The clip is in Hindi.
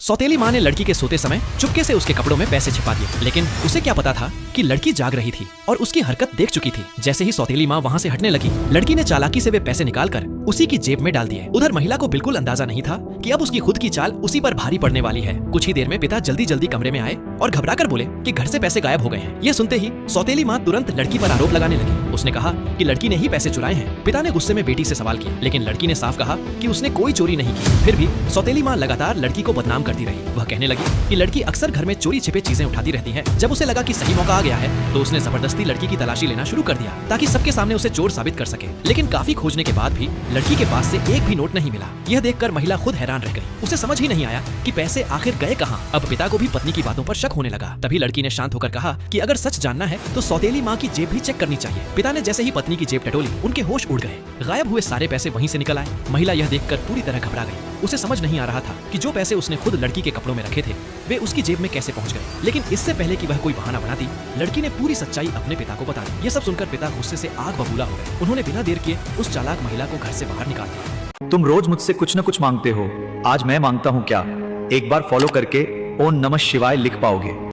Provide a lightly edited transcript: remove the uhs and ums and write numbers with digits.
सौतेली माँ ने लड़की के सोते समय चुपके से उसके कपड़ों में पैसे छिपा दिए, लेकिन उसे क्या पता था कि लड़की जाग रही थी और उसकी हरकत देख चुकी थी। जैसे ही सौतेली माँ वहाँ से हटने लगी, लड़की ने चालाकी से वे पैसे निकालकर उसी की जेब में डाल दिए। उधर महिला को बिल्कुल अंदाजा नहीं था कि अब उसकी खुद की चाल उसी पर भारी पड़ने वाली है। कुछ ही देर में पिता जल्दी जल्दी कमरे में आए और घबराकर बोले कि घर से पैसे गायब हो गए हैं। ये सुनते ही सौतेली माँ तुरंत लड़की पर आरोप लगाने लगी। उसने कहा कि लड़की ने ही पैसे चुराए हैं। पिता ने गुस्से में बेटी से सवाल किया, लेकिन लड़की ने साफ कहा कि उसने कोई चोरी नहीं की। फिर भी सौतेली माँ लगातार लड़की को बदनाम करती रही। वह कहने लगी कि लड़की अक्सर घर में चोरी छिपे चीजें उठाती रहती है। जब उसे लगा कि सही मौका आ गया है तो उसने जबरदस्ती लड़की की तलाशी लेना शुरू कर दिया ताकि सबके सामने उसे चोर साबित कर सके। लेकिन काफी खोजने के बाद भी लड़की के पास से एक भी नोट नहीं मिला। यह देखकर महिला खुद हैरान रह गई। उसे समझ ही नहीं आया कि पैसे आखिर गए कहाँ। अब पिता को भी पत्नी की बातों पर शक होने लगा। तभी लड़की ने शांत होकर कहा कि अगर सच जानना है तो सौतेली माँ की जेब भी चेक करनी चाहिए। पिता ने जैसे ही पत्नी की जेब टटोली, उनके होश उड़ गए। गायब हुए सारे पैसे वहीं से निकल आए। महिला यह देखकर पूरी तरह घबरा गई। उसे समझ नहीं आ रहा था कि जो पैसे उसने खुद लड़की के कपड़ों में रखे थे वे उसकी जेब में कैसे पहुंच गए। लेकिन इससे पहले कि वह कोई बहाना बनाती, लड़की ने पूरी सच्चाई अपने पिता को बता दी। ये सब सुनकर पिता गुस्से से आग बबूला हो गए। उन्होंने बिना देर किए उस चालाक महिला को घर से बाहर निकाल दिया। तुम रोज मुझसे कुछ न कुछ मांगते हो, आज मैं मांगता हूँ क्या? एक बार फॉलो करके ओम नमः शिवाय लिख पाओगे।